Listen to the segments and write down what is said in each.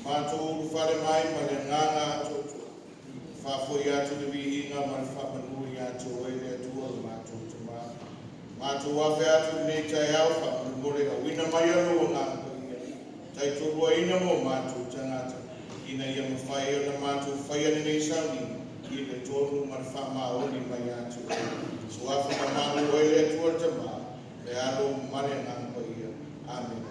Mātou whare mai ma le nganga atoto. Whawhoi atu le vihinga ma le whamanui atu e le atua le mātou te mā. Mātou wawe atu nei tai au whamanumore a wina mai alo o ngā koia. Tai tōrua ina mo mātou tangata. Ina ia mawhai o na mātou whai ane nei sauni. I le tōru ma le whamaoni mai atu. So wawe ma mātou e le atua te mā. Le alo mare ngā koia. Amen.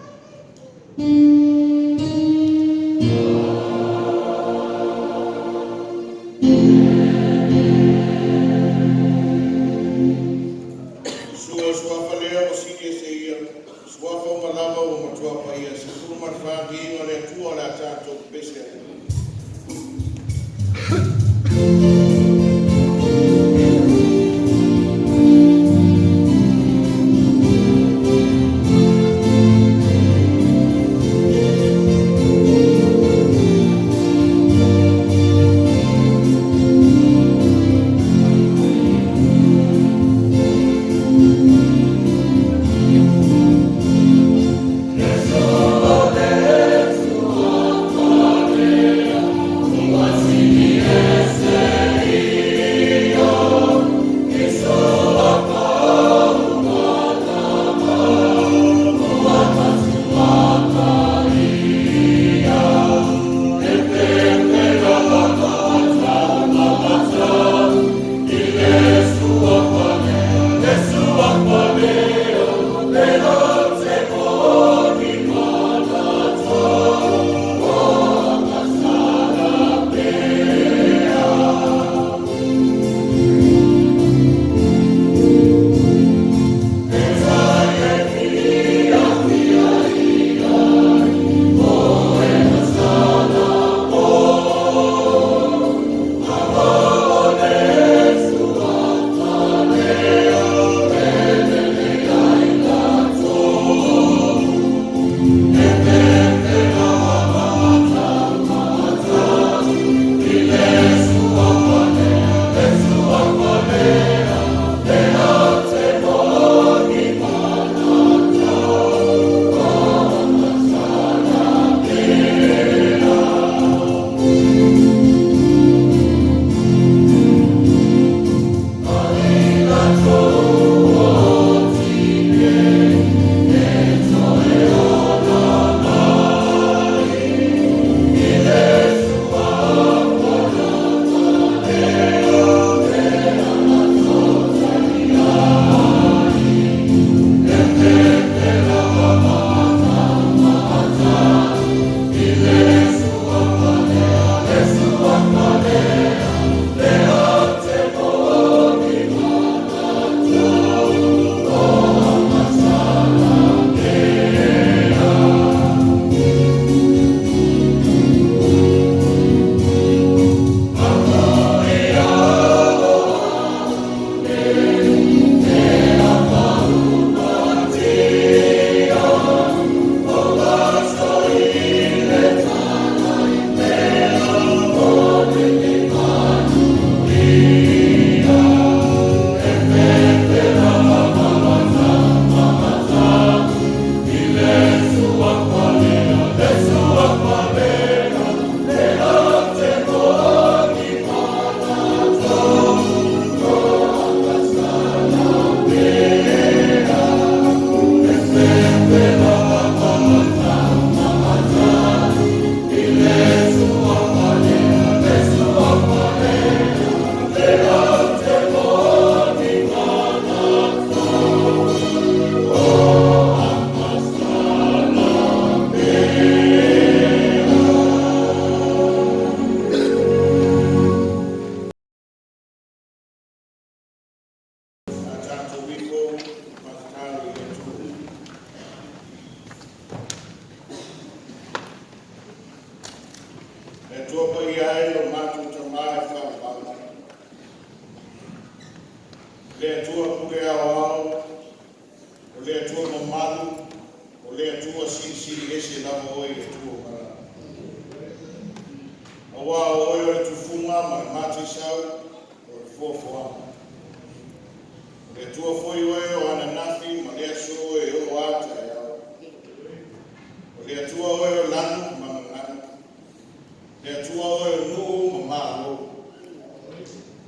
le tua o nu mamalo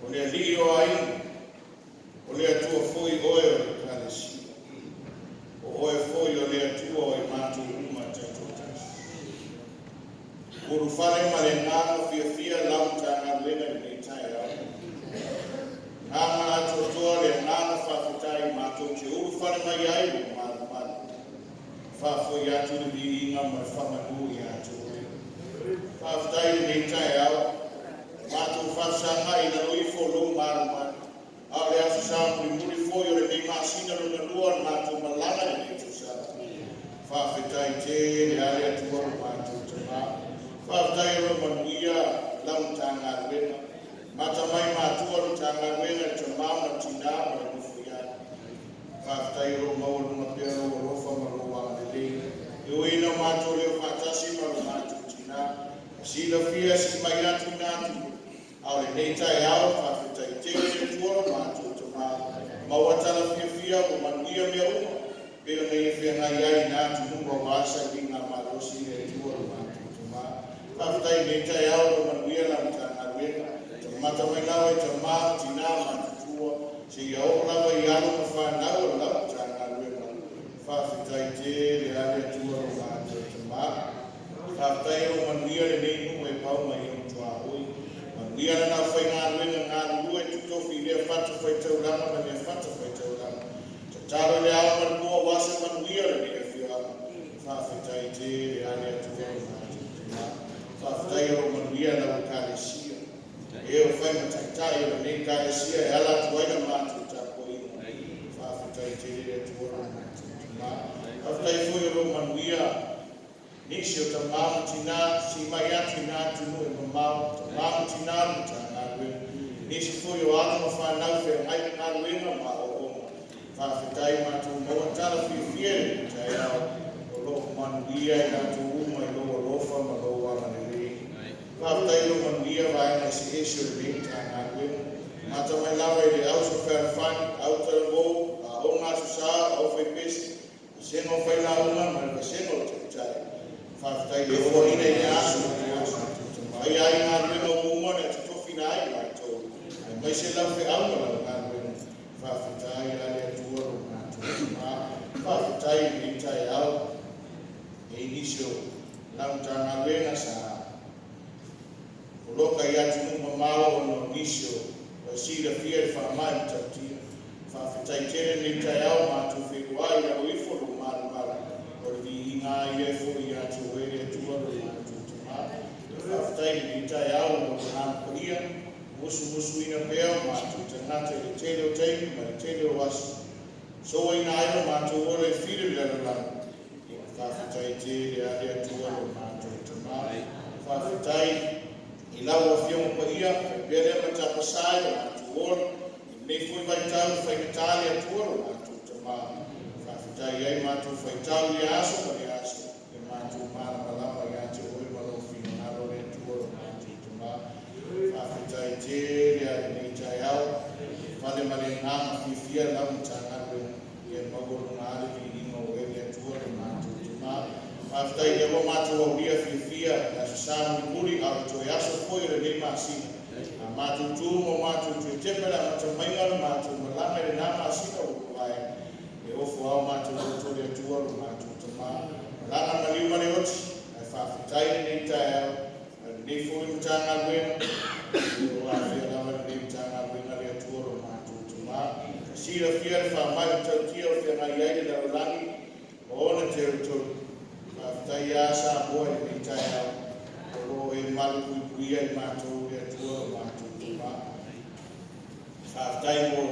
o le li o ai o le tua foi o e kalesi o e foi o le tua o e matu uma tatotas uru fale malengana fia lam tanga lena ni tai ngana atotoa le ngana whawhitai mātou te uru whare mai ai o māru māru. Whawhoi atu ni inga mai whamanu i atu. Whawhitai ni tai au, mātou whawsanga i na ui wholo māru māru. Au le asu sāmu i muri whoi o le mei māsina runga lua mātou malanga ni ni tu sā. Whawhitai te le ale atua mātou te mā. Whawhitai o manuia lau tanga rena. Mata mai mātua lu tanga wena te mama tina ma rufu ya. Whaftai ro maua lunga pera o rofa ma roa alele. Eo ina mātua leo whatasi ma lo mātua tina. Sila fia si mai atu nātu. Au le nei tai au whawhitai te le tuara mātua te mā. Maua tala fia o manuia mea uma. Peo nei e whia ngai ai nātu nunga wāsa i ngā mātosi le tuara mātua te mā. Whaftai nei tai au o manuia la mtanga wena. Mata mai lawa i ta maa tina matutua se ia o lawa i alo ma whanau o lawa tanga ruema whawhitai te le ale atua o mātua ta maa whawhitai o manuia le nei nunga e pau mai o tua hui manuia na nau whai ngā ruenga ngā rua e tutofi lea whata whai tauranga ma lea whata whai tauranga ta taro le awa marua wasa manuia le nei a whianga whawhitai te le ale atua o mātua ta maa whawhitai o manuia na wakalesi eu fai mataitai o nei kāresia e ala tuaina mātu tāko inga. Whawhitai te rere tuora mātu. Whawhitai fui o manuia nisi o ta māmu tina, si mai atu nā tunu e mamau, ta māmu tina muta ngā rue. Nisi fui o ala ma whanau whea mai ngā ruenga mā o oma. Whawhitai mātu maua tala whiwhia e tai au, o loko manuia e nātu uma e loa lofa ma loa manere. Whawhitai o manuia vaenga si esi o le mea ngā ruenga. Mata mai lawa i le au so whare whani, au tara mō, o ngā susā, au whai pesi, sengo whai la unga, ma le sengo te utai. Whawhitai e o ina i le asu, ai ai ngā ruenga o uma ne te tofina ai mai tō. Mai se lau whi aunga lau ngā ruenga. Whawhitai a le atua o ngā tō. Whawhitai i tai au, e inisio, lau tā ngā ruenga sa loka i atu numa mao o no nisio o sira fia e whamai tautia. Whawhitai tere ni tai au mātu whekuai na o iforo maru maru. O li i ngā i e fo i atu o ere atua o mātu te mā. Whawhitai ni tai au o nāmpuria, musu ina pēo mātu te ngata i tele o teimi ma i tele o asu. So i nā iro mātu o le whire lera lana. Whawhitai tere ale atua o mātu te mā. Whawhitai I lau a whionga pa ia, pere ma ta pasai o mātu ora, nei fui vai tau whai natale a tuara o mātu ta mā. Whawhitai ai mātu whai tau I aso ma le aso, e mātu māna malama I ate oi malo whina naro le tuara o mātu ta mā. Whawhitai te rea nei tai au, whale ma le ngāma whiwhia lau ni tā ngāre, I e magoro ngāre ki inga o ere a tuara o mātu ta mā. Whawhitai e wa mātu au ria whiwhia, na sa sāmu ni muri au to e aso foi re nei māsina. Mātu tū mo mātu tu e tepera mata maingara mātu malanga re nā māsina o kuai. E ofu au mātu o to rea tuaro mātu ta mā. Malanga maliu mare oti, ai whawhitai nei tai au, nei foi mta ngā ruenga, o whawhia lawa nei mta ngā ruenga rea tuaro mātu ta mā. Sira fia re whamai tau tia o whia ngai aere la rangi, o ona te rutoro. Whawhitai a sā boa nei tai au. O e malu kuikuia I mātou e atua o mātou te mā. Whawhitai mo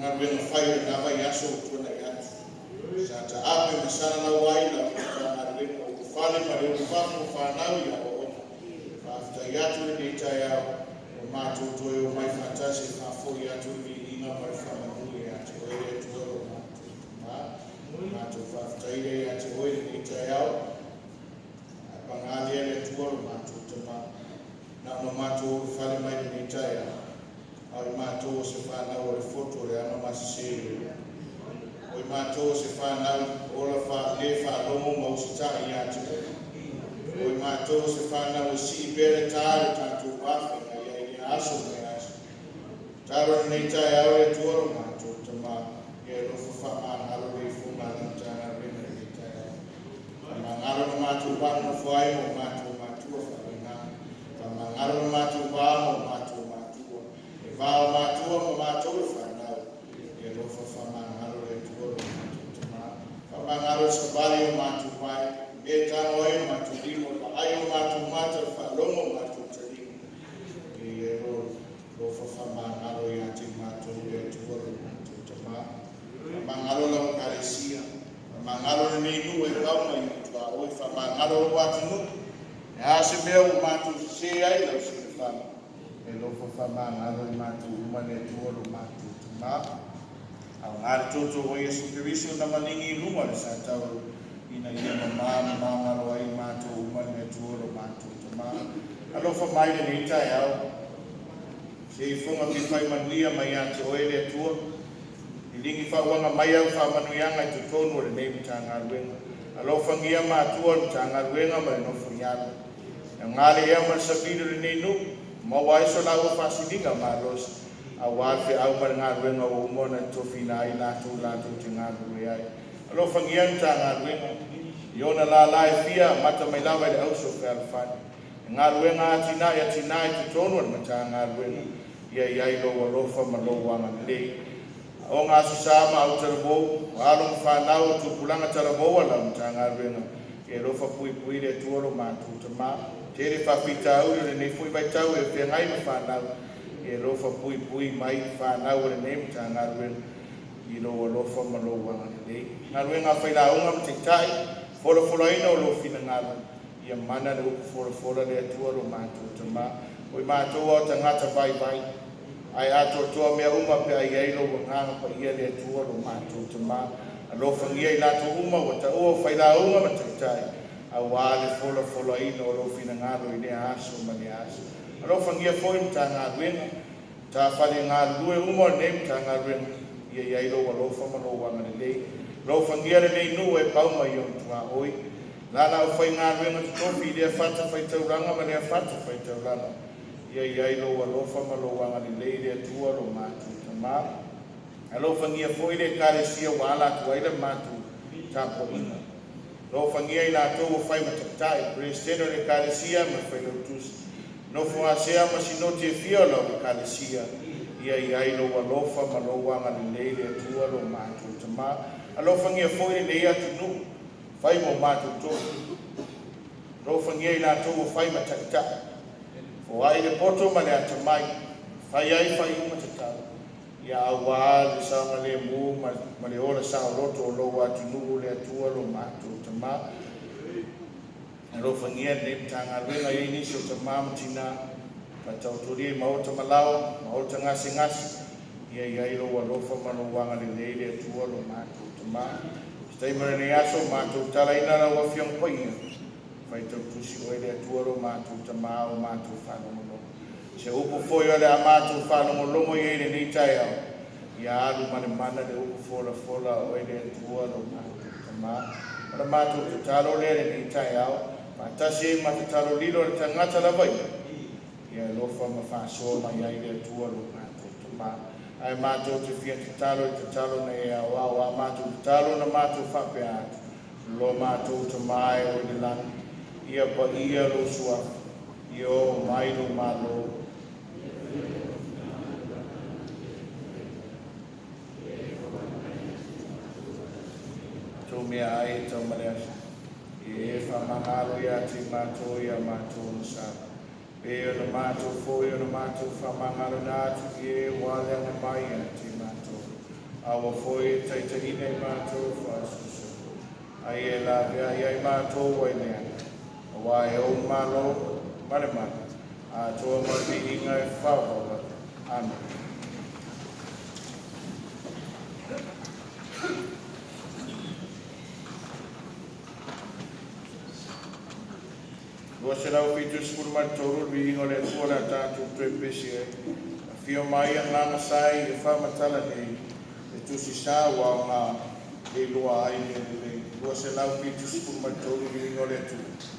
ngā ruenga whai o ngā vai aso o tuana I atu. Sa ta ape me sana lau ai la ngā ruenga o whale ma reo whafu whanau I a o ona. Whawhitai atu nei tai au o mātou toi o mai whatasi whafoi atu I inga mai whamanu e atu o e atua o mātou te mā. Mātou whawhitai rei atu o e nei tai au. Pangali ele tuaro mātou te mā. Nā no mātou whare mai nei tai au. Au I mātou se whanau o le foto re ano masisere. O I mātou se whanau o la le whalomo mau se tai I atu. Oi mātou se whanau si bere tāre tātou wāwhenga ia i aso me aso. Tāro nei tai au e tuaro mātou te mā e rofo whamangaro i whumana tāna rena i tai au. Whamangaro na mātou wāno whai mo mātou mātua wharenga. Whamangaro na mātou wāmo mātou mātua. E wāo mātua mo mātou whanau e rofo whamangaro e tuaro mātou te mā. Whamangaro sa bari o mātou whai. E tāno e mātou limo, ai o mātou mātou whalongo mātou te limo. E ro whawhamangaro i ati mātou e tuaro mātou te mā. Whamangaro lau karesia, whamangaro nei nu e kauma i tua oi, whamangaro o watu nu. E hase mea o mātou se ai lau se te whama. E ro whamangaro i mātou umane e tuaro mātou te mā. Au ngāre tōtou o Iesu Kiriso na maningi i runga le sa tau. Ina ia mamangaro ai mātou umane me tuoro mātou te mā. Alofa mai le tai au. Se I whunga ki whai manuia mai a te oere tuoro. I ringi whauanga mai au whamanuianga I te tonu le neimu tā ngā ruenga. Alofa ngia mātua tā ngā ruenga ma le nofo iana. E ngāre ea ma sabino le nei nu. Ma waiso la ua whasilinga mā losi. A wāwhi au ma le ngā ruenga o umona tofina ai lātou te ngā rue ai. Alo fangian ta ngā ruenga. Iona la lai fia mata mai lawa i le auso whaalawhani. Ngā ruenga atina I te tonu al mata ngā ruenga. Ia iai lo alofa ma lo wanga lei. O ngā susama au tarabou. O along whanau tu pulanga tarabou ala mata ngā ruenga. E rofa pui pui le tuoro mātou te mā. Tere whawhita au le nei fui mai tau e whengai ma whanau. E rofa pui pui mai whanau le nei mata ngā ruenga. I lo alofa ma lo wanga lei. Ngā ruenga whaila unga ma te tai, whora ina o lo whina ngāra. Ia mana le uku whora le atua ro mātou te mā. Oi mātou o te ngata vai. Ai ato toa mea uma pe ai eilo wa nganga pa ia le atua ro mātou te mā. Alofa ngia I lato uma wa ta ua whaila unga ma te tai. A wāle whora ina o lo whina ngāra I le aso ma le aso. Alofa ngia whoim tā ngā ruenga. Tā whare ngā rue uma nem tā ngā ruenga. Ia iai lo alofa ma lo wanga le lei. Lo fangia le nei nu e pauma I on tua oi. Lana o whai ngā ruenga te tofi lea whata whai tauranga ma lea whata whai tauranga. Ia iai lo alofa ma lo wanga le lei lea tua lo mātou ta mā. Alo fangia fwoi le kāre sia wala tua ila mātou tāpo ina. Lo fangia I lātou o whai matatai. Presteno le kāre sia ma whai lautusi. No fua sea ma sinoti e fia lo le kāre sia. Ia iai lo alofa ma lo wanga le lei lea tua lo mātou ta mā. Alo fangia foi le ia tu nu. Fai mo mātou tō. Lo fangia I lātou o whai matakita. O ai le poto ma le ata mai. Fai ai fai uma te tau. Ia awa le saunga le mū ma le ora sao roto o lo atu nu le atua lo mātou ta mā. Alo fangia le tanga ruenga I nisi o ta māmatina. Pa tau turi ma o ta malao, ma o ta ngasi. Ia iai lo alofa ma lo wanga le leile atua lo mātou ta mā. Stai mara ne aso mātou tala ina la wa fiong paia. Fai tau tusi o ele atua lo mātou ta mā o mātou whanongo. Se upu foi o le a mātou whanongo longo I ele nei tai au. Ia alu mana le upu fola o ele atua lo mātou ta mā. Mara mātou te talo le nei tai au. Matase ma te talo lilo le tangata la vai. Ia lofa ma whasoa ma ia ele atua lo mātou ta mā. Ai mātou te whia te talo na e awa mātou te talo na mātou whape atu. Lo mātou te mai o le lana. Ia pa ia lo sua. Ia o mai lo malo. Tō mea ai tau mareasa. E whamangalo ia te mātou ia mātou nasara. E o na mātou fōi o na mātou whamangaro nā atu e wale ana mai a te mātou. Awa fōi e taitahine mātou whāsusu. Ai e la vea iai mātou wai nea. A wā e o mālo marema. A toa mati inga e whāwawa. Amen. Lua se lau fitu skuru mai toru vi ingo le tuola tātou tue pesi e. A whio mai ang langa sai e whamatala nei. E tusi sā wā ngā e lua ai le. Lua se lau fitu skuru mai toru vi ingo le tuola.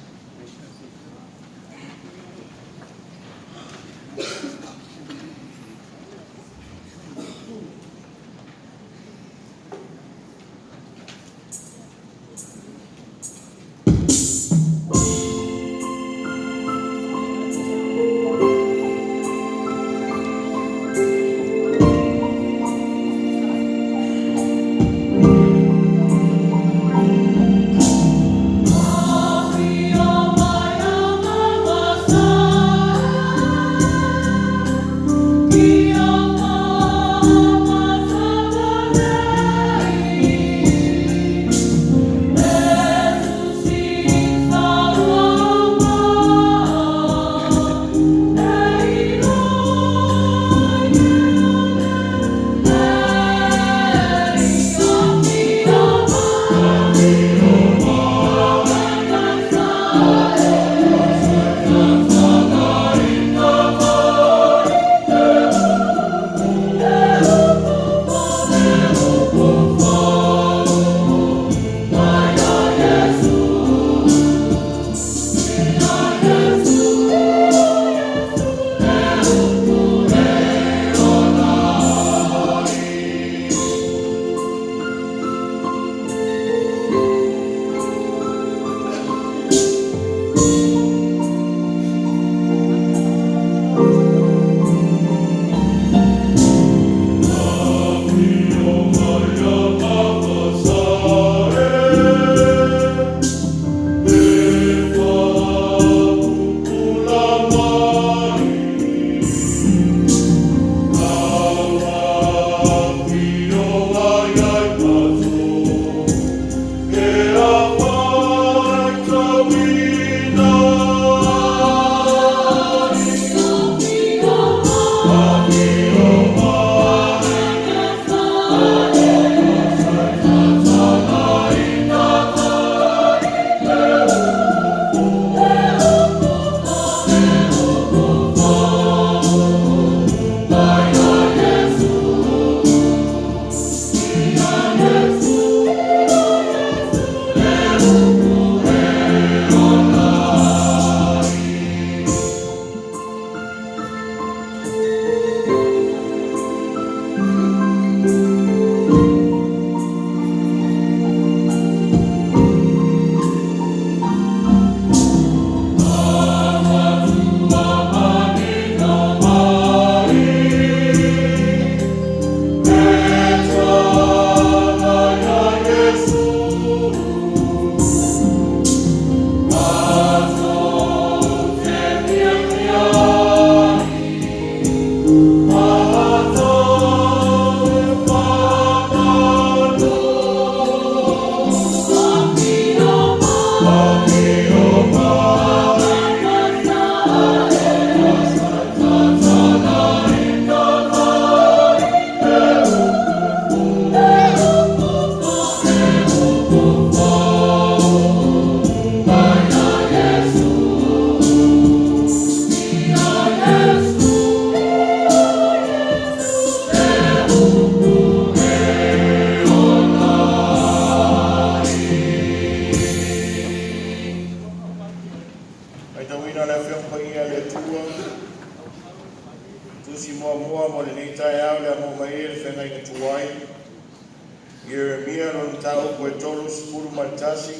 Yeremia non tau Puertolos Pur Matasi,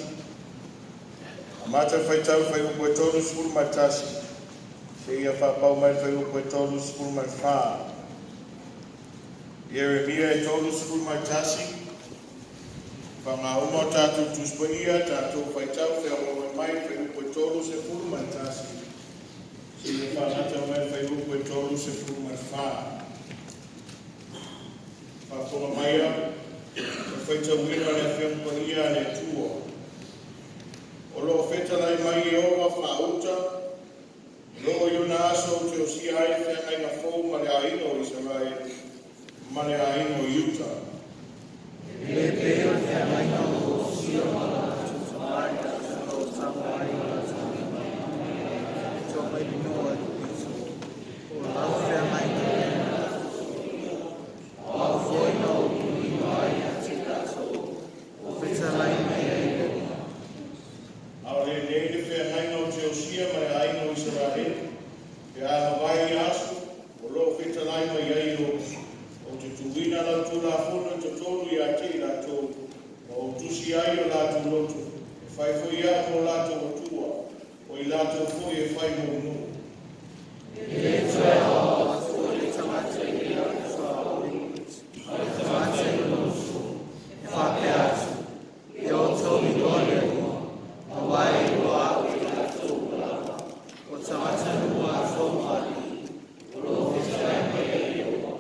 Amata Faitau Fayu Puertolos Pur Matasi, Shea Pau Mai Fayu Puertolos Pur Matfa, Yeremia Tolos Pur Matasi, Pangahuma Tatu Tuspoia, Tatu Faitau Fayu Mai Fayu Puertolos Pur Matasi, Shea Pangata Mai Fayu Puertolos Pur Matfa, Papa Maya. Feita wina le whenpaia le tua. O loo feta lai mai e owa whauta, loo iuna aso te o si ai whengai na fōu ma le aino Israel, ma le aino Utah. Le peo whengai na o si o mala tutamai ka o tamai o tamai. Tō mai binoa i piso. O lau whengai na o foi na o kuni mai a tika so. O feta lai mai e ipo. Au le neile whengai na o te o sia ma le aino Israel, e a Hawaii aso, o loo feta lai mai e o te tuwina la tu la funa te tolu i a te la tolu, o tusi ai o la tu lotu, e whai fui a ko la tu o tua, o i la tu fui e whai mo nu. E tue o atu o le tamate i a kua o o le tamate i losu, e whape atu, e o tomi kone o, a wai o au i a tu lava, o tamate nua a fomari, o lo fita e mai e o,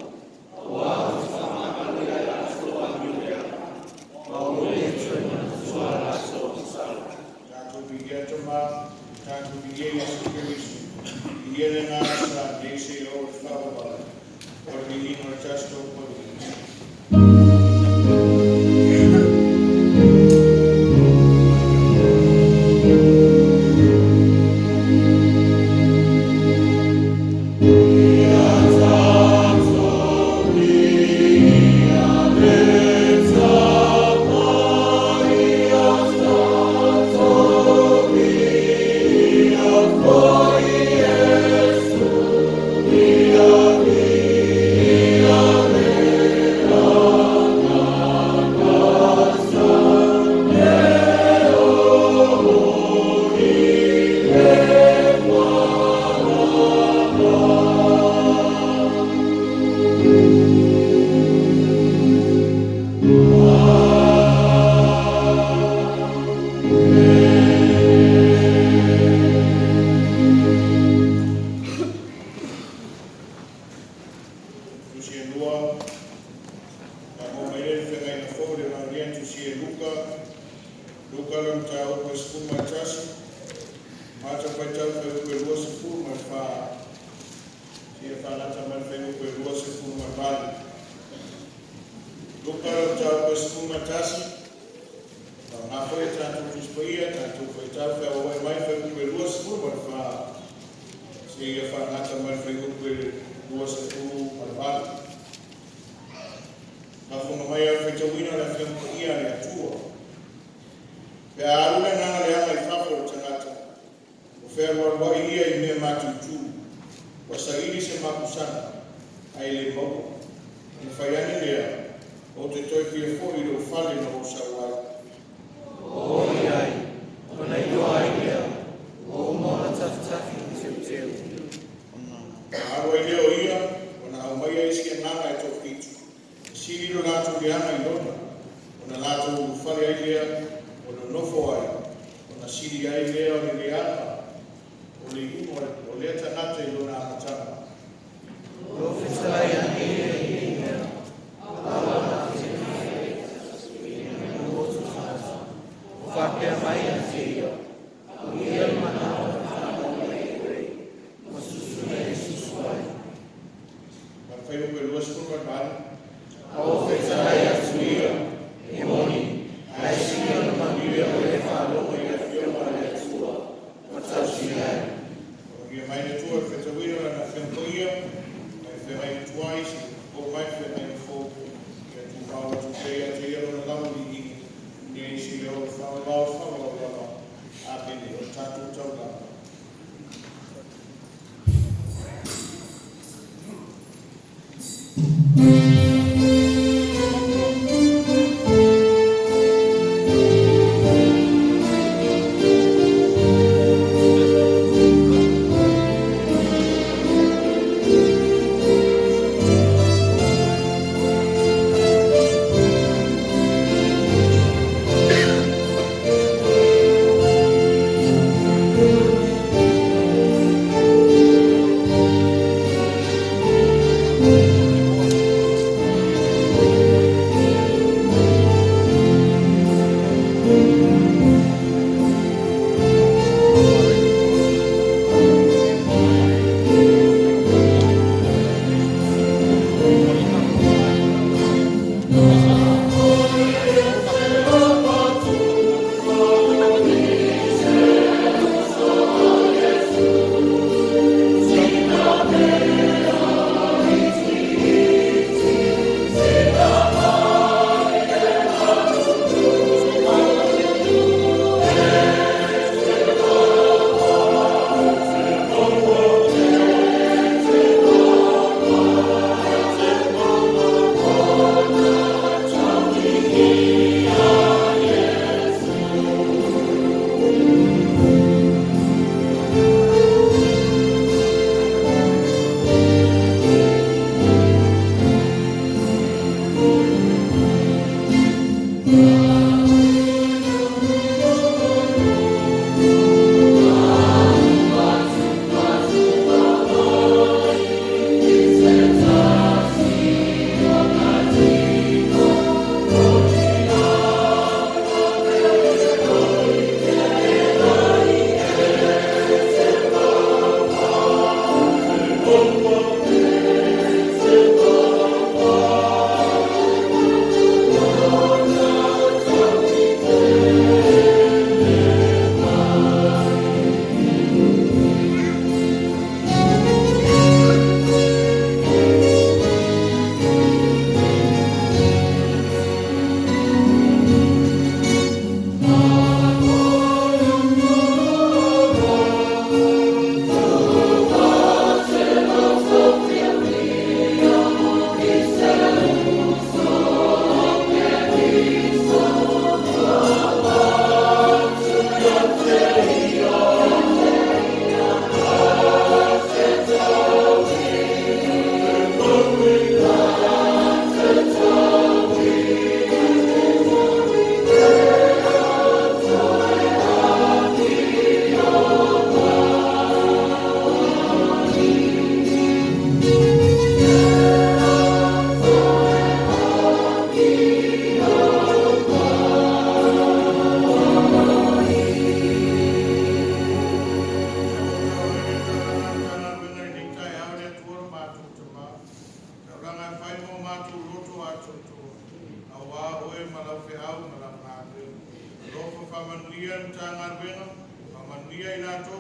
o au whamaka i a tu a miuia, ma o le tue na tua la so i sala. Tātou bigea te mā, tātou bigea Iesu Kirisu, i ere ngā sa neise o le whawala, o le hino le tasto kori. Amen.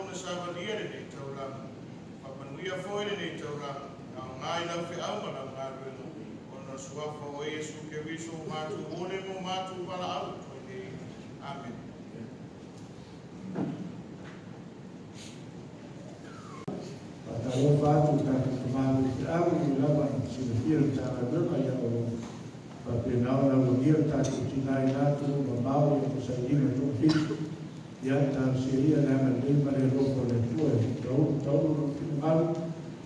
na savalia ni tauranga. Papanuia foi ni tauranga. Ngai na fi au mana ngaru no. Ona suafa o Yesu ke viso matu one mo matu para au. Amen. Kalau fatu tak kemalu aku dilawan sihir cara bermaya orang. Tapi now na dia tak tinai natu mamau yang saya tu fit. Yang tak seria nama dia pada rokok itu tahu kemalu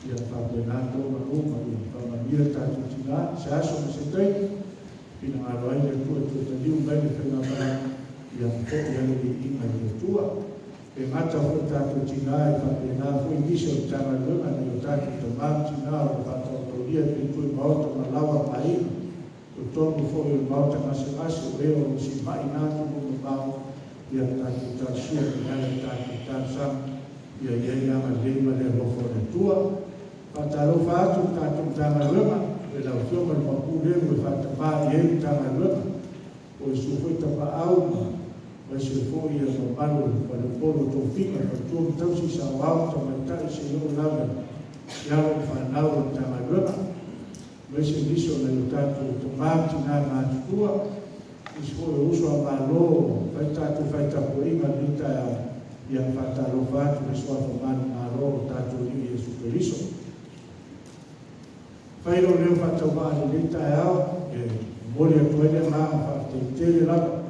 yang pakai natu malu malu. Kalau dia tak tinai saya semua setai. Pinangaroy itu tadi umai dengan yang diingat itu. Mata foi tato tinai papena foi bicho tama luna no tato tomar tinai o pato autoria que foi volta na lava maína o tomo foi o volta na semana eu o se vai nato no pau e a tato tatsua e a tato tatsa e a ia na lema de rofone tua patalo fato tato tama luna e la fioma no pule o fato pa e tama luna o isso foi tapa alma. Mas se for ia no malu para o polo do fica para tu então se salvar também se não lava já o fanal da magana mas se isso no tato tomate na matua isso foi o uso a malo vai tato ima dita e a fatalo fato de sua formar malo tato e isso por isso vai o leu fato mal dita e molia toele ma fato tele lá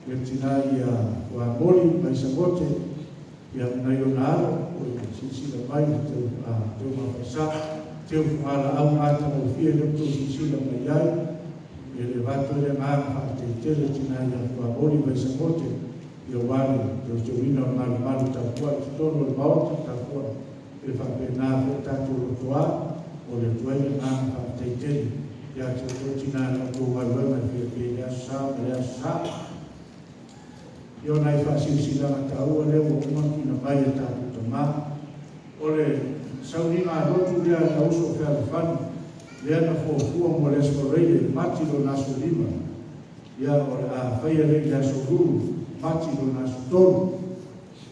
yang tinai wa moli mai sabote yang naionaro o sisila mai te mafasa te ala au mata o fie le to sisila mai ai e le vato le ma te tele tinai wa moli mai sabote yo wale te wina mal ta kwa tolo mau ta kwa e fa pena ta tu toa o le tuele ma te tele ya te tinai o wa wa fie ya sa Yo nai fasisila tau le o maki na mai ta tama ole sauni ma rotu dia na uso fa fan le na fo mo le sorele mati do na solima ya ole a faia le ya soguru mati do na stol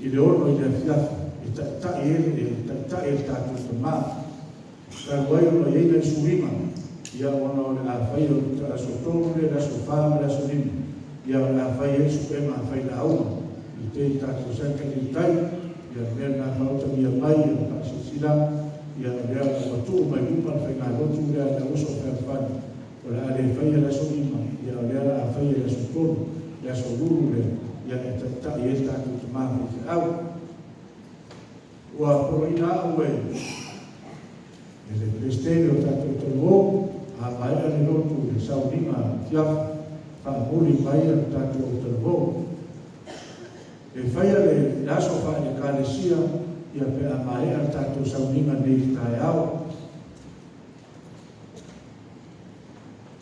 ile ono ile fiafa ta tama ta wai no ye na suima ya ono a faia ta sotolo le na sofa la solima ya la fai eso ema fai la auma y te tato saca el tai ya ver na falta mi mai ya sila ya ver la tu mai uma fai na tu ya la uso per fan wala ale fai la solima ya la fai la sotoro ya soguru ya ta ya tato tama au wa proina we el prestero tato tomo a mai le lotu de saudima fiaf Puli baia tato o telefon. E whaia le aso whae kalesia ia pe a maea tato sauninga nei tae au.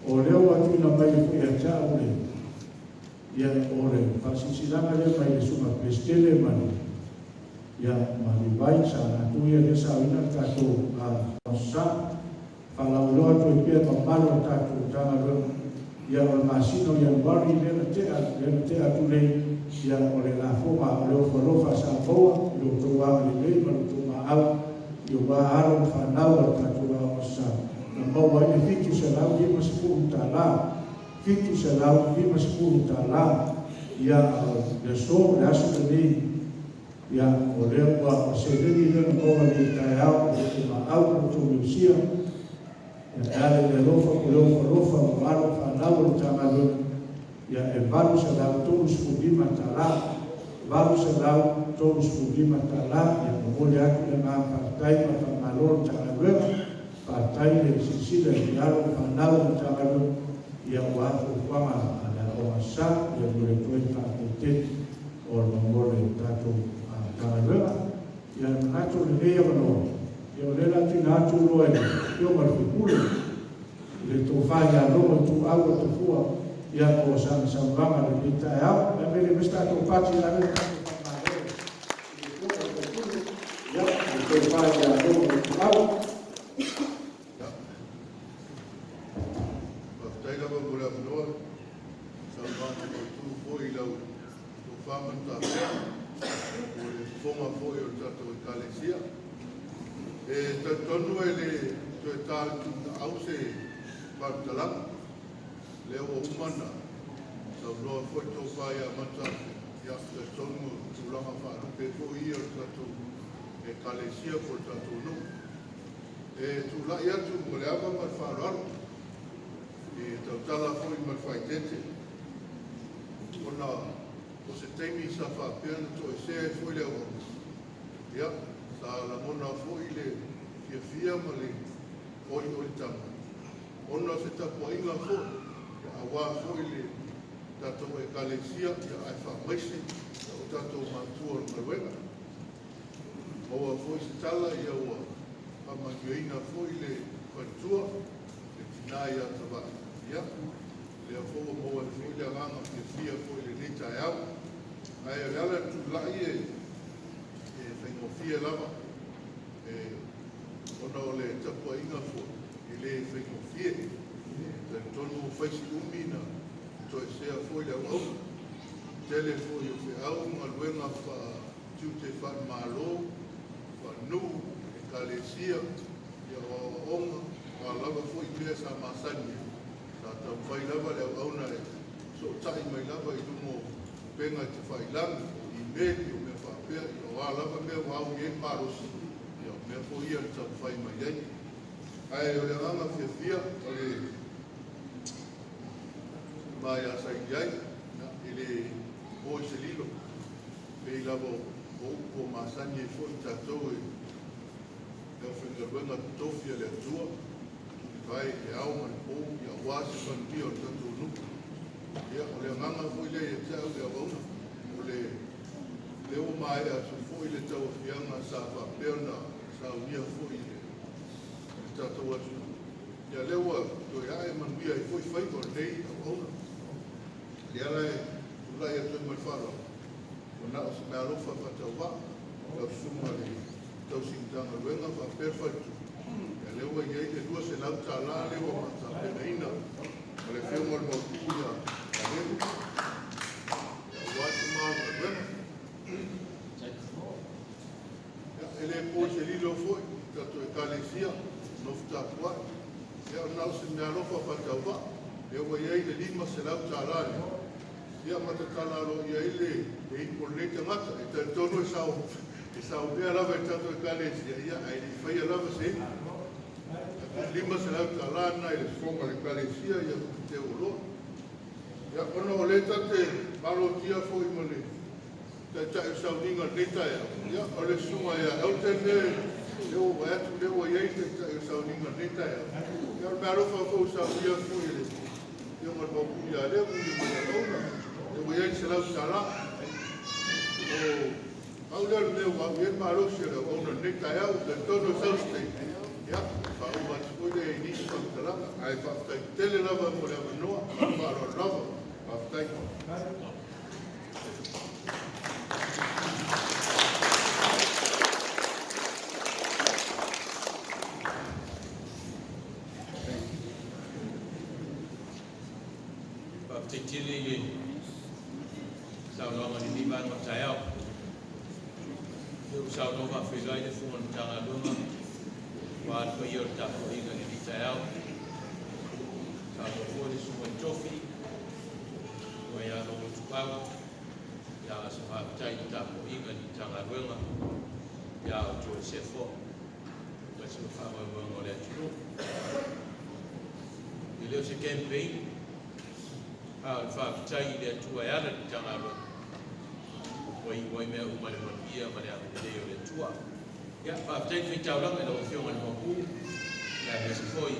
O leo atu ina mai fui a tau le. Ia o le whasisilanga le mai le suma pestele mani. Ia mani vai sa na tuia le sauina tato a sa. Whalauloa tu e pia mamalo tato tanga leo. Ya o masino yang bari le te atu le ya o le la foma le o fa sa boa le to wa le ma to ma au yo ba aro fa na o ta to wa sa na mo wa ni fitu se la di ma spu ta la fitu se la di ma spu ta la ya le so le aso le ya o le wa se le ni le no wa ni ta au le ma au to mi sia ya le lofa o aro fa Lauro Tamalun, ya vamos a dar todos fugima tala, vamos a dar todos fugima tala, ya como le hago le ma partai ma malor Tamalun, partai de Sicilia y Lauro Lauro Tamalun, ya guapo fama a la oasa, ya le cuenta que o lo le tato Tamalun, ya nato le veo no, yo le la tinato lo yo me recuerdo le to faya no tu agua tu fua ya ko san vama le pita ya la me sta to pati la me ya to faya no tu agua Taiga ba gula no salvando tu foi lo tu fama ta o foma foi o tātou i kālesia. Tātonu le tue tātu au se pārtalanga. Leo o umana, tau noa foi tau whai a mata i afta tonu tūlanga whārupe ko i o tātou e kālesia po tātou no. Tūlai atu mo le awa mai whāruaru. Tau tala foi mai whaitete. Ona o se teimi sa whāpeana to e se foi le awa. Ia, sa la mona foi le fia ma le oi tama. Ona se tapua inga foi. Awa foi le tātou e kālesia ia ai whamaisi o tātou mātua o Maruenga. Oa foi se tala ia ua whamangioina foi le whantua le tinai a tawa. Ia, lea foa moa foi le ranga fia foi le nita e au. Ai o ala tu lai e whaingofia lava. Ona o le tapua inga foi le whaingofia. Tonu whaisi umina to e sea foi le au. Tele foi o whi au Maruenga wha tiute wha malo, wha nu, e kālesia, ia o onga, wha lava foi pia sa masani. Sa tau whai lava le au na e so tai mai lava i lumo penga te whai langi, i meli o me wha pia, i o a lava mea wau i e parosi, ia mea foi ia tau whai mai ei. Ai o le ranga whiawhia, o le mai a sai iai, ele o se lilo, pei lavo o masani e foi tatou e o whengaruenga tofia le atua, vai e au man pou, ia wasi whanpia o tatou nuku. Ia, o le nganga foi le e tau le awauna, o le o mai a su foi le tau fianga sa whapeona, sa unia foi le tatou atu. Ia lewa, to ia e manuia e foi whaiko nei awauna. Ia lai, ulai atu e mai whara. O nao se mea lofa whatau wā, tau suma le tau singtanga ruenga wha perfaitu. Ia lewa iei te lua se lau tā la lewa mata pena ina. O le whiunga le mautuia a lewa. Ia watu maa ma ruenga. Ia ele po se lilo foi, tato e kālesia, nofta pua. Ia nao se mea lofa whatau wā. Lewa iei le lima se lau tā la lewa. Ia matakalaro ia ile e impolnete ngata e te tono e sao bea lava e tato e kālesia ia ai li whaia lava se lima se lau tālana e le fonga le kālesia ia te olo ia ono o le tate malo tia fo i mone te tae sao ninga neta ia o le sunga ia au tene leo atu leo iei te tae sao ninga neta ia mea rofa fo sao ia fo i le ia marmapu ia leo i mone auna o iei se lau tala. O au leo leo au iei marosi ala ona neka au te tono saustei. Ia, whau matu koe e nisi whakutalanga. Ai whaftai tele lava mo le amanoa, wharo lava, whaftai. Whaftai tele i sao longa ni ni vai matai au. Eu sao longa whegai le fuan tanga lunga. Wa atwa i o tapo inga ni tai au. Sao lo fuan i suman tofi. Wa ia lo tukau. Ia asa whaatai i tapo inga ni tanga lunga. Ia o tō se fo. Wa se whaama lunga o le atunu. I leo se campaign. A whaatai i le atua e ala ni tanga lunga. Wai mea umane makia mane a leo le tua. Ia, whaatai whi tauranga na o whionga ni mapu. Ia, me se foi.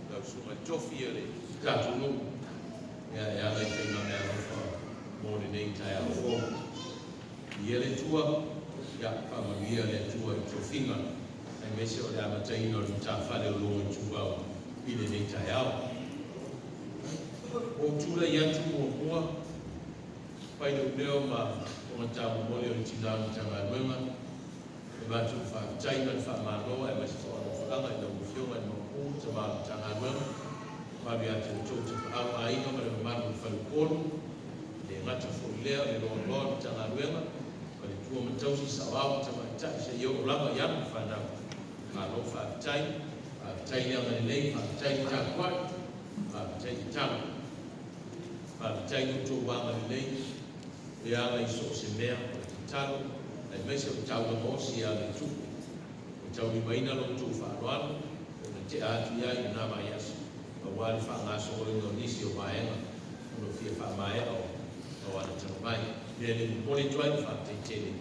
Lau sunga tofi e le tātu ngu. Ia, e ala i whinga mea rofa. Mōne nei tai a fō. I ele tua. Ia, whaamawia le tua i tofinga. Ai me se o le amatai ino ni tā whale o longa tūwau. I le nei tai au. O tūla i atu o mua. Pai no leo ma o ta mo le tina tanga nuema e va tu fa china fa ma no e ma so fa nga no fio ma no o ta ma tanga nuema pa via te to te a ai no ma ma no fa ko le ngata fo le lo tanga nuema le tua matausi sawau tamaita se yo lava yan fana ma lo fa tai lea mai lei fa tai ta kwa fa tai ta fa tai to wa mai lei ia ai so se mea talo ai mai se tau mo si a le tu tau ni mai na lo tu fa ro te atu ia i na mai as o wali fa nga so o nisi o mai no fia fa mai o ana tau mai le le poli tuai fa te tele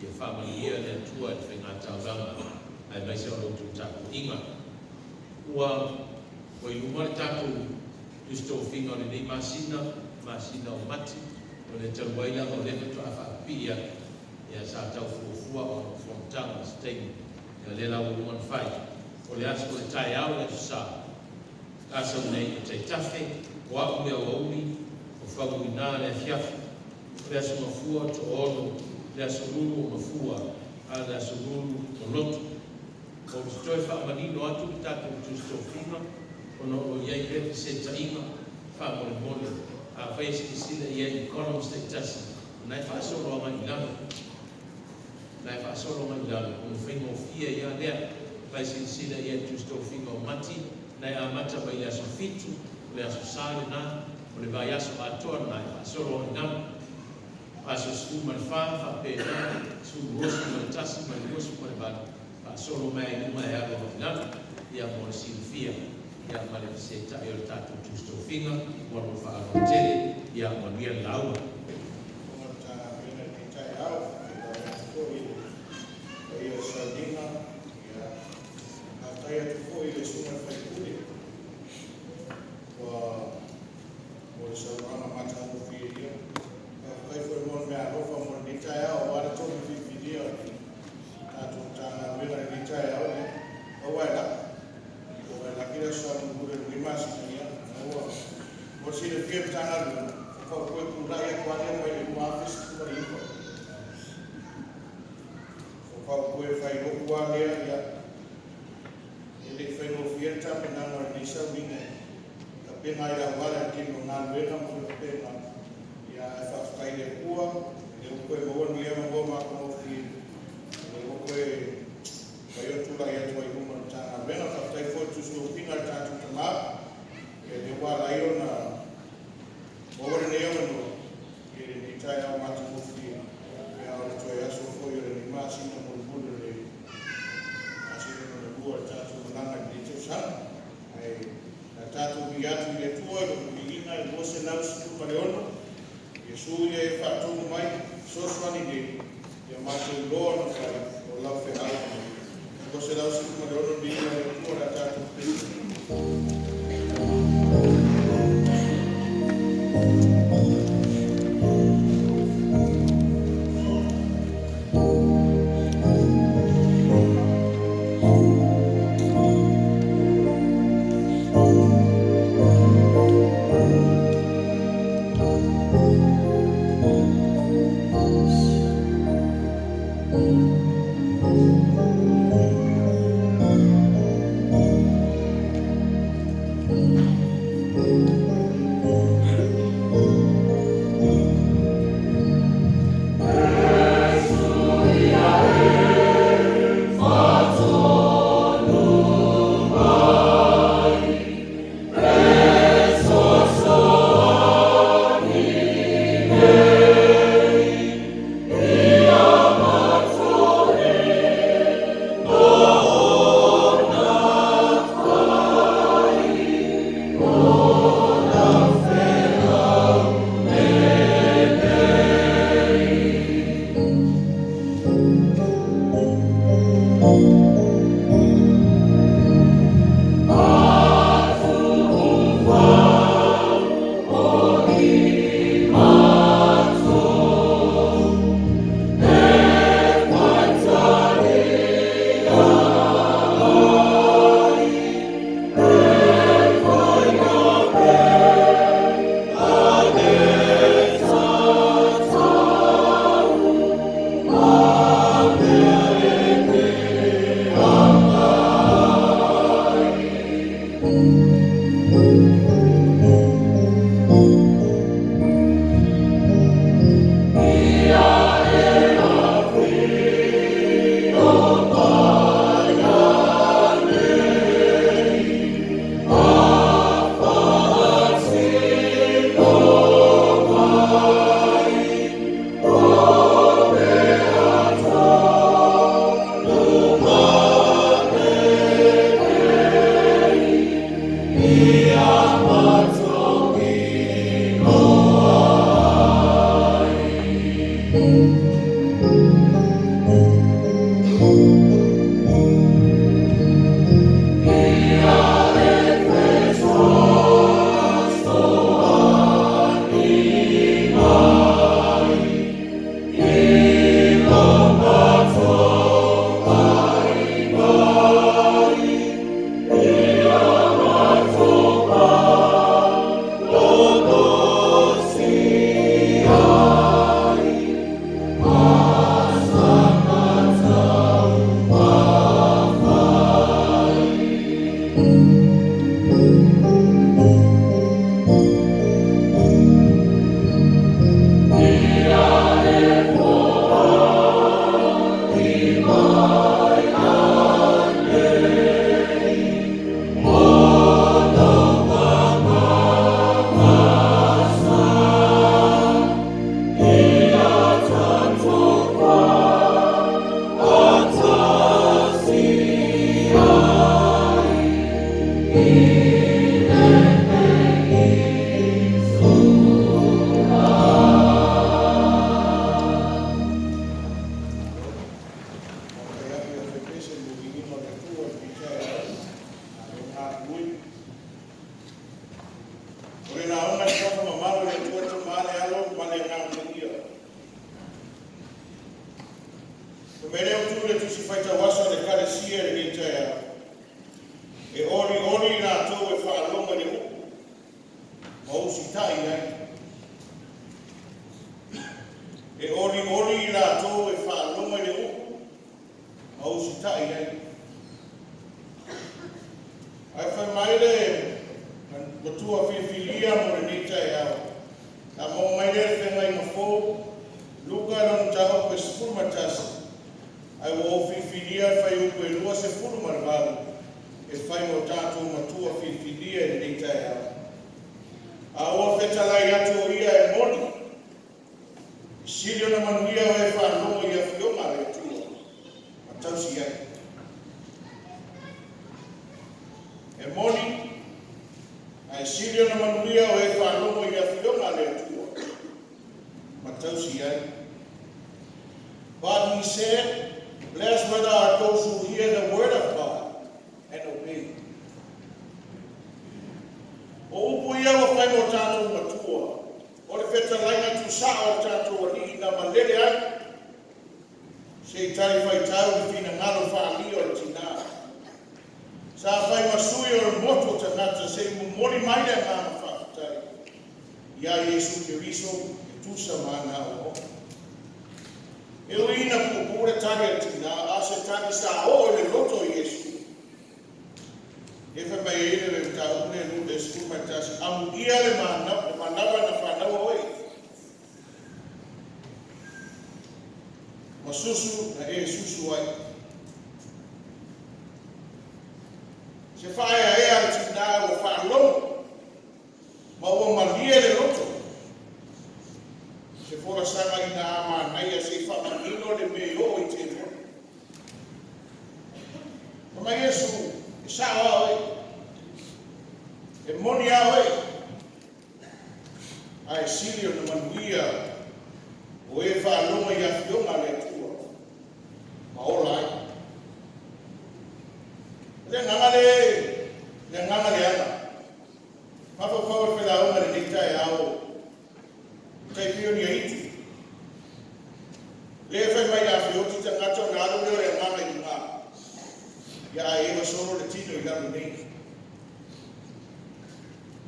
ia fa mai ia le tua e whenga tau ranga ai mai se o lo tu taku inga ua o i umare taku justo finga o le nei masina o mati o le tau waila o le metu a fa pia ia sa tau fuafua o fontanga stein ia le lau uman fai o le aso le tai au le sa asa nei o te tafe o aku mea o umi o whagu ina le fiafu o le aso mafua to ono le aso ruru o mafua a le aso ruru o lotu o le stoe whaamanino atu ki tātou justo finga o no o iei repi se tainga whaamole mole a whaisi ki sila iei economist te tasi nai whaasoro a mai lana nai whaasoro a mai lana o le whaingo fia ia lea whaisi ki sila iei justo finga o mati nai a mata mai le aso fitu le aso sare na o le vai aso atoa nai whaasoro a mai lana aso sku man fa pe su rosu man tasi man rosu man ba solo mai numa e alo na ia mo silfia ia male se ta io tatu giusto finga mo lo fa lo tele ia mo via laua But he said, blessed are those who hear the word of God and obey. O puia wa fai mo tātou matua. O le wheta laina tu sa o tātou ni na malele ai. Se tai fai tau ni fina ngalo whaali o le tina. Sa fai masui o le moto tanata se mumori mai le ngama whakatai. Ia Yesu Kiriso e tusa mana o. E o ina pupura tane tina a se tane sa o le loto Yesu. E fa mai ele le tau ne no de sku matas am ia le manava na whanau oi. Masusu na e susu ai. Se whaia e al tina o whanau. Ma o malia le loto. Se fora sanga ina ama naia se whamanino le me o i te mo. Ma Yesu sawa oi. E moni a oi. Ai silio na manuia. O e whaalonga i a whionga le tua. Ma ola ai. Le nganga le ana. Papa paua pela onga le dikta e ao. Tai pio ni a itu. Le whai mai a whioti ta ngato na alo leo e nganga i ngā. Ia e wa soro le tino i lalu nei.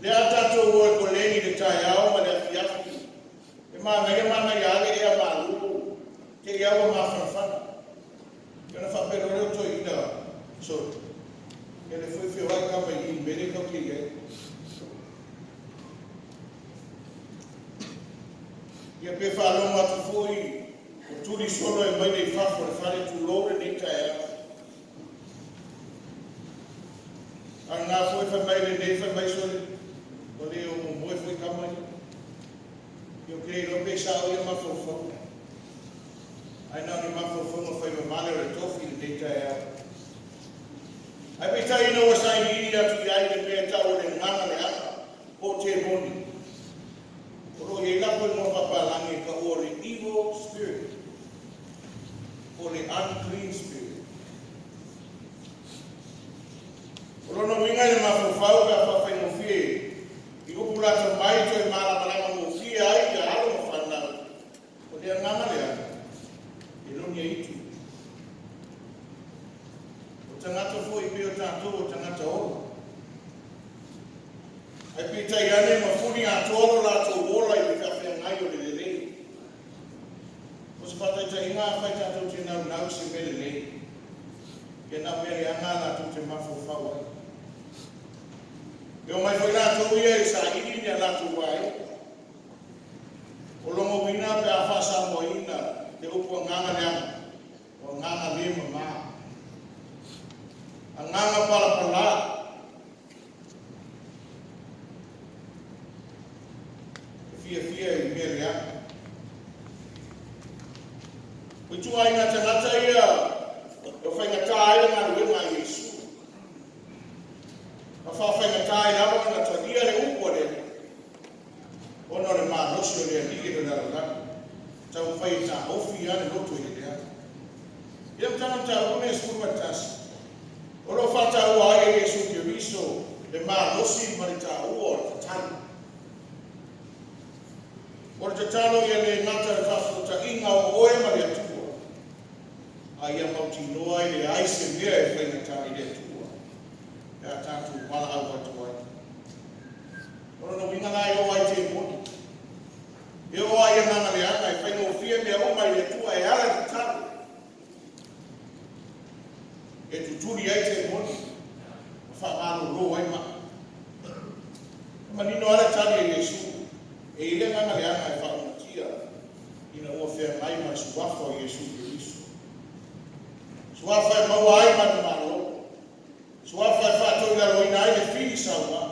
Le atato o e koleni le tai ao ma le afiafi. E mana i ale e a malu. Ke i awa ma whanawhana. Kena whapero reo to i na so. Ke le whai whai kama i mene kau ki e. Ia pe whalonga atu fui. O turi sono e mai nei whafo le whare tu lore nei tai ao. Ang nga fui whai mai le nei whai mai sole. O le o mo moe fui kamai. Io crei lo pensavo io ma fofo. Ai não ni ma fofo mo fai male le tofi le data. Ai pe tai no sai ni atu ai le pe ta o le nganga le ana. O te moni. O ye la po mo papa langi ka o le evil spirit. O le unclean spirit. O no winga le ma fofo ka fa fai mo fie. I upula ta mai to e mala mala mo fie ai ka alo mo fana. O le nganga le ana. E lo ni itu. O tangata fo i pe o tātou o tangata o. Ai pita i ane ma funi a tolo la to wola i ka whea ngai o le le. O se pata i ta inga a whai tātou te nau se me le. Ke na mele anga la to te mafo whaua. E o mai whai rātou ia e sa ini ni a rātou wai. O longo wina pe a whasa mo ina te upo nganga le anga. O o nganga lima ma. Ang nganga pala. Fia i meria. Witu ai nga tangata ia. O whainga tāi ngā ruenga Yesu. A whawhainga tāi rawa ngā tagia le upo le. Ono le mā nosio le anike le lalala. Tau whai tā ofi ane loto i le lea. Ia mtana tā une skuma tasi. Oro whata ua ai Yesu ki riso le mā nosi mani tā ua o te tanu. Ora te tano ia le ngata le whawhata inga o oe mari atua. Ai a mauti noa i le aise mea e whainga tā i le atua. E a tātou wala au atu ai. Ora no winga nai o ai te moni. E o ai a nana le ana e whainga o fia mea o mai le atua e ala te tātou. E tuturi ai te moni. Whaamano ro ai ma. Manino ala tani e Yesu. E ile nana le ana e whaamatia. Ina ua whea mai ma suwafa o Yesu ki riso. Suafa e maua ai manu malo. Suafa e whātou ila roina ai le whiri saua.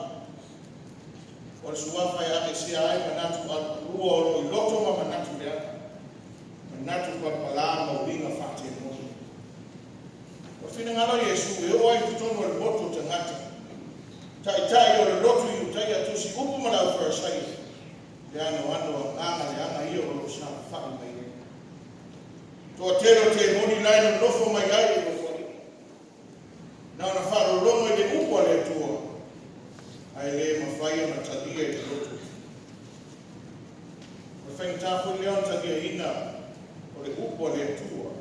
Ora suafa e ake sia ai manatu rua o i loto ma manatu lea. Manatu pa pala ma uringa whāte moni. Ora whina ngalo Yesu e o ai tutono e boto te ngata. Tai o le lotu i utai atusi upu mana u whaasai. Le ano anga le anga i o lo sa whaka mai. Toa tero te moni lai no nofo mai ai e nofo ai. Nā na wharo rongo i le upo le tua. Ai le mawhaia na tadia i le loto. O whainga tāpui leon tadia ina o le upo le tua.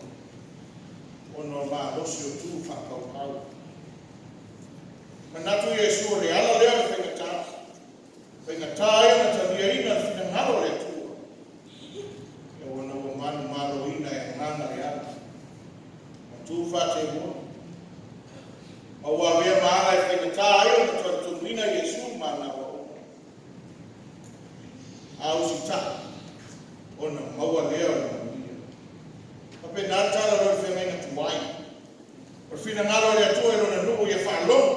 O no mā rosi o tū whakau pau. Manatu Yesu o le ala lea le whainga tā. Whainga tā e na tadia ina whina ngaro le tua. O na o manu malo ina e nganga le ana. Ma tū whate mua. Ma ua mea maana e whainga tā ai o na tunuina Yesu mana o. A usi tā. O na maua lea o na mia. Ma pe nā tāna roi whenga tuai. O whina ngaro le atua e rona nuku ia whaalongo.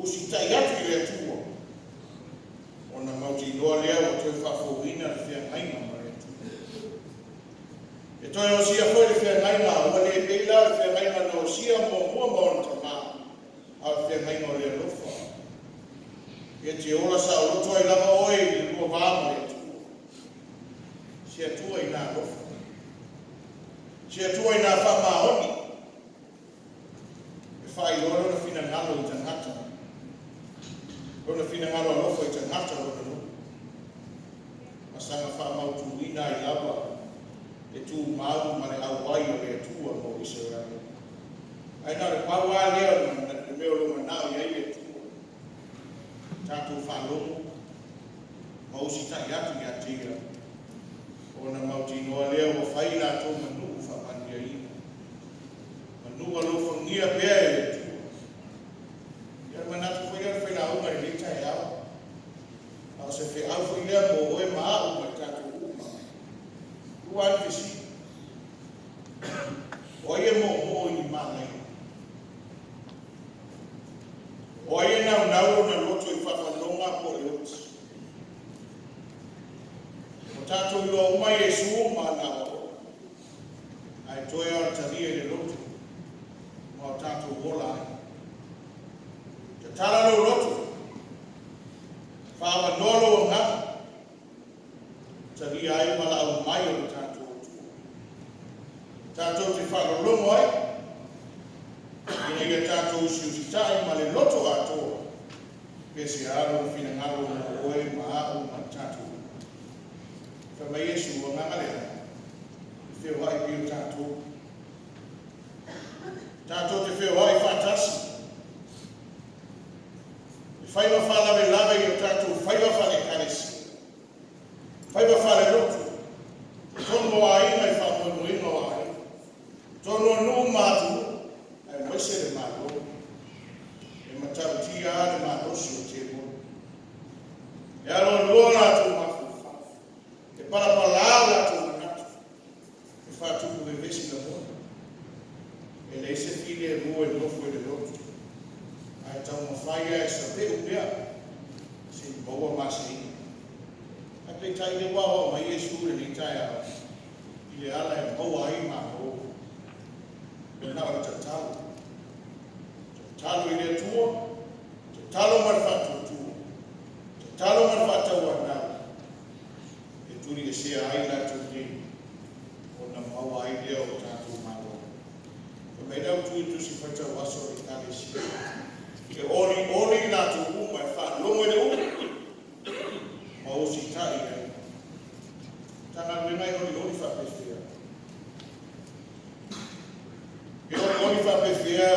Usi tā i atu i le atua. O na mauti loa lea o toi whawhauina le whea ngainga. E toi o sia foi le whea ngainga, ua le peila le whea ngainga na o sia mo mua mo na tamā, a le whea ngainga o le alofa. E te ola sa o roto ai lava oe i le lua vāma le atua. Sia tua i nā alofa. Sia tua i nā whamahoni. E whai loro na whina ngalo i tangata. Lona whina ngalo alofa i tangata o na lupa. Masanga whamautu ina i lava. E tū māu ma le auai o le atua mo Israel. Ai nā le pau a lea na le meo longa nao i ai le atua. Tātou whālongo, ma usi tai atu i atia. O na mauti noa lea o whai nā tō manu whapandia ina. Manu alo whangia pēa e le atua. Ia manatu whai ar whai nā unga i le tai au. Au se whi au whai lea mo oe maa unga tātou uma. Uan kisi. O ia mo i mānei. O ia nau na loto i whawhanonga po le oti. O tātou i o uma Yesu mana o. Ai toi ar taria i le loto. Ma o tātou wola ai. Te tala lo loto. Whawhanolo o ngā. Taria ai mala au mai o le tātou. Tātou te whakarolomo ai. Ina ia tātou usiusitai ma le loto atoa. Pese aro whina ngaro na oe ma au ma tātou. Whama Yesu o ngangale ai. Whio ai pio tātou. Tātou te whio ai whātasi. Whaiwa whalawe lawe i o tātou whaiwa whale karesi. Whaiwa whale loto. Tono a ina i whamono ino ai. Tono nu mātu, ai maise le mātu, e matautia le mātu o te mo. E alo loa rātou mafu, e parapalā rātou manatu, e whātuku e vesi na mona. e le se fili e rua e lofo e le lotu. Ai tau mawhaia e sa pe upea, si maua masi. Ai pe tai le wao ma Iesu le ni tai au, i le ala e maua ai ma o. E na ora tatalo. Tatalo i le tua, tatalo marfatu tua, tatalo marfatu wana. E turi e sea ai la tu ni, o na maua ai leo o tatu maua. E mei dau tui tu si fata waso i kare si. E ori na tu uma e wha longo le uma. Ma o si tai e. Tanga luengai ori whapewhia. E ori whapewhia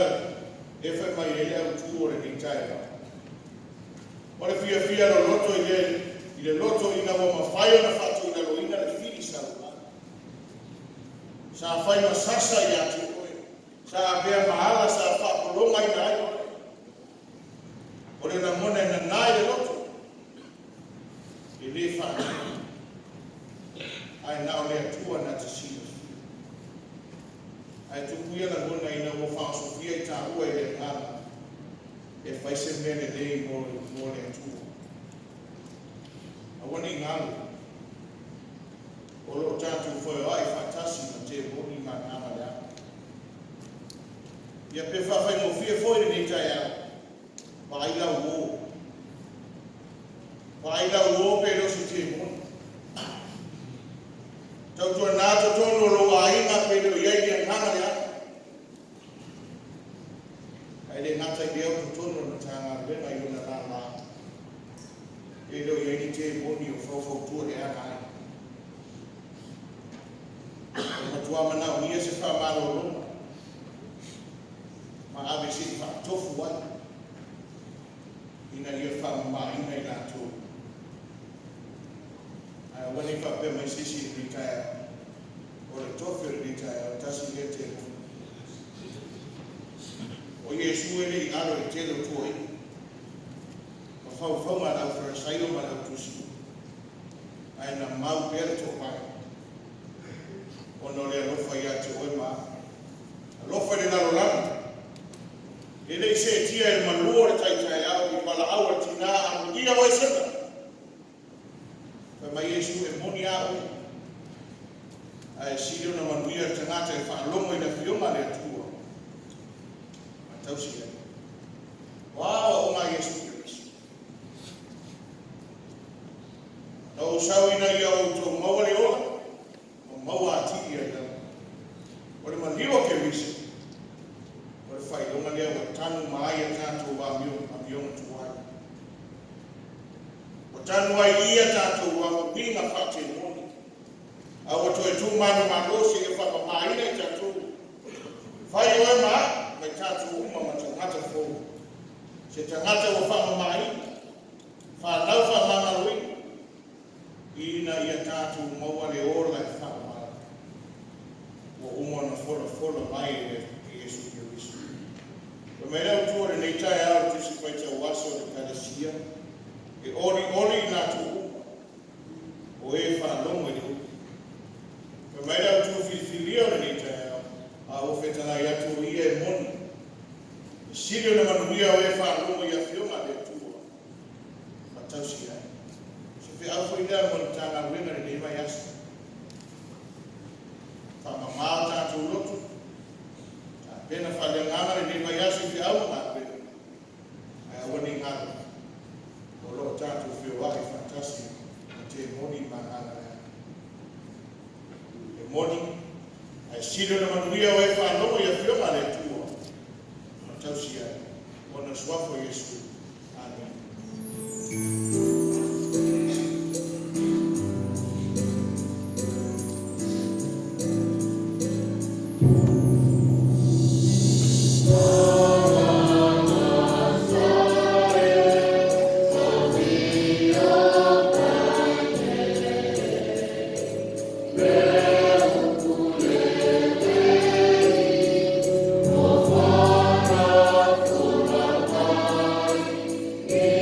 e whai mai ele au tu ore ni tai a. Ore fia no loto i le loto ina wa mawhaia na whatu ina lo ina le whiri sa ua. Sa whai masasa i atu oe. Sa avea mahala sa whapolonga ina ai oe. Ore na mona ina nai le loto. I le whatu. Ai nao le atua na te sino. Ai tukuia na mona ina mo whaosofia i tā ua i le ngana. E whaise mene dei mo le atua. A wani ngālu. O lo tātu whoi ai whatasi na te moni ma ngāma lea. Ia pe whawhai mo fia whoi ni tai au. Whaila uo. Whaila uo pe rosi te moni. Tau tua nāta tono lo a inga pe lo iai ni ngāma lea. Ai le ngata i leo tutono na tanga wena i una nāma. E lo iai ni te moni o whawhau tua le ana ai. Matua mana o nia se whamaro roma. Ma ave se whatofu ai. Ina ia whamama ina i nātou. Ai wani whape mai sisi ritaya. O le tofu ritaya o tasi le te moni. O Iesu ele i aro i telo tuai. Ma whau ma lau wharasaio ma lau tusi. Ai na mau pere to pai. O no le alofa i ate oe ma. Alofa le naro lana. Ele se tia e malua le taitai au i pala aua tina a mudia oe sena. Fa mai Iesu e moni a oe. Ai sirio na manuia tangata e whaalongo i na whionga le atua. Tausia. Wow, o mai Iesu Kristo. Tau sau ina ia o tō maua le ola. O maua ati ia ia. O le maniwa ke wisi. O le whailonga lea o tanu mai a tātou wa amionga tuai. O tanu ai ia tātou wa winga whate moni. A o to e tū manu malosi e whakamaina i tātou. Whai oe maa. Mai tātou uma ma tangata fōu. Se tangata o whamamai, whanau whamangarui, ina ia tātou maua le ora e whamamai. O uma na whola mai e Iesu Kirisu. O me rau tuare nei tai au te si whaita waso de karasia, e ori nā tu uma, o e whanonga i uka. O me rau tu whiwhiria nei tai au, a o whetana i atu ia e moni. Sirio na manuia o e whanonga i a whionga le tua. Ma tausi ai. Se whi au whaidea moni tāna wenga ni nei mai asa. Whamamā tātou lotu. Tā pena whale nganga ni nei mai asa i whi au ngā wenga. Ai awani ngāra. O lo tātou whioa i whantasi na te moni ma nganga lea. E moni. Ai sirio na manuia o e whanonga i a whionga le tua. Tausia, ona swafo Iesu. Amen. Yeah.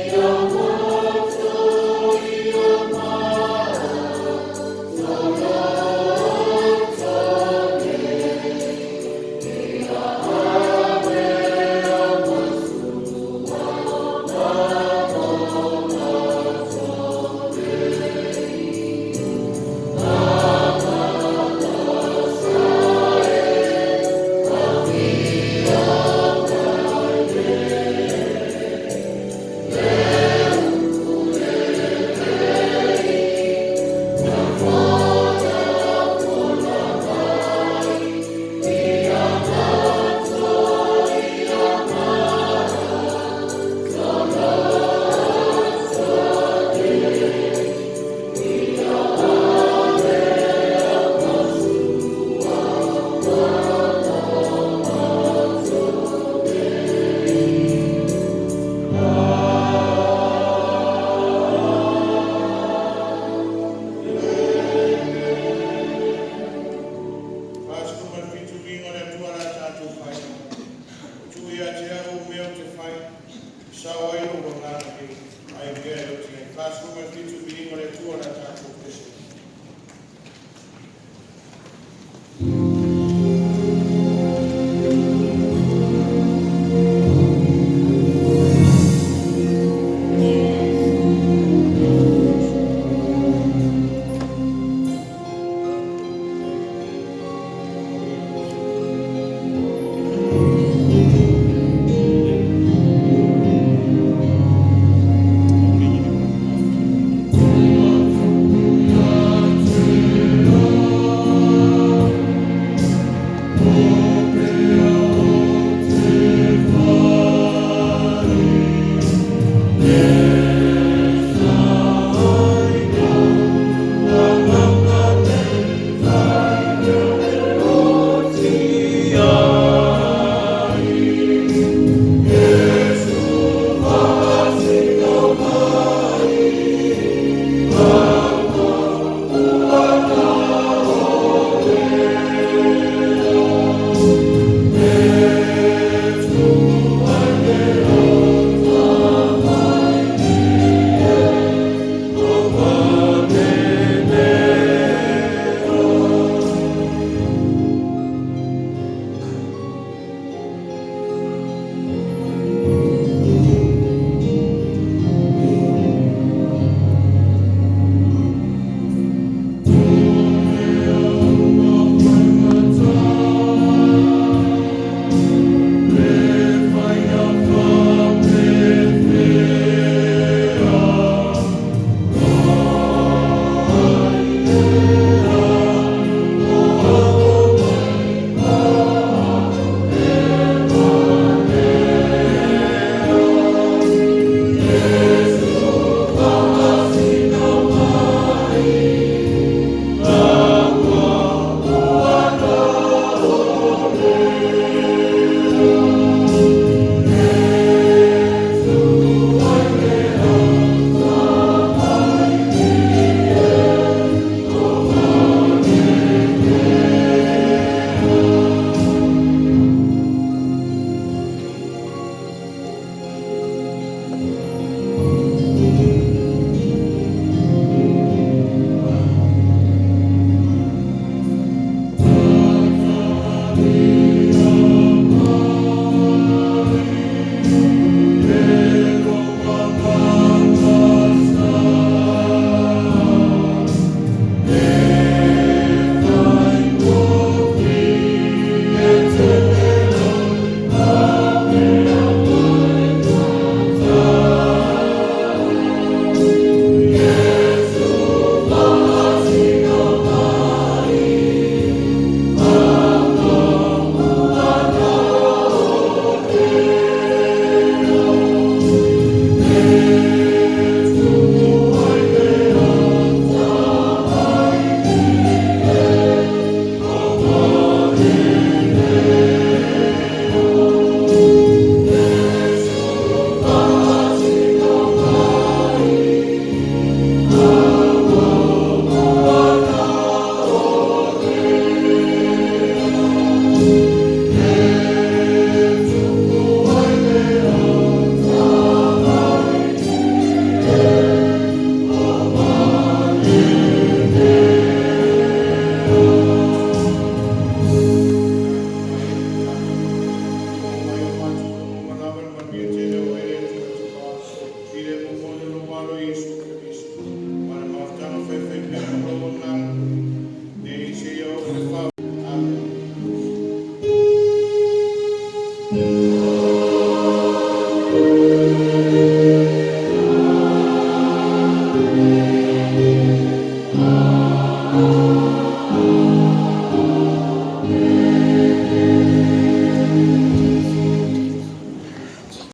Amen.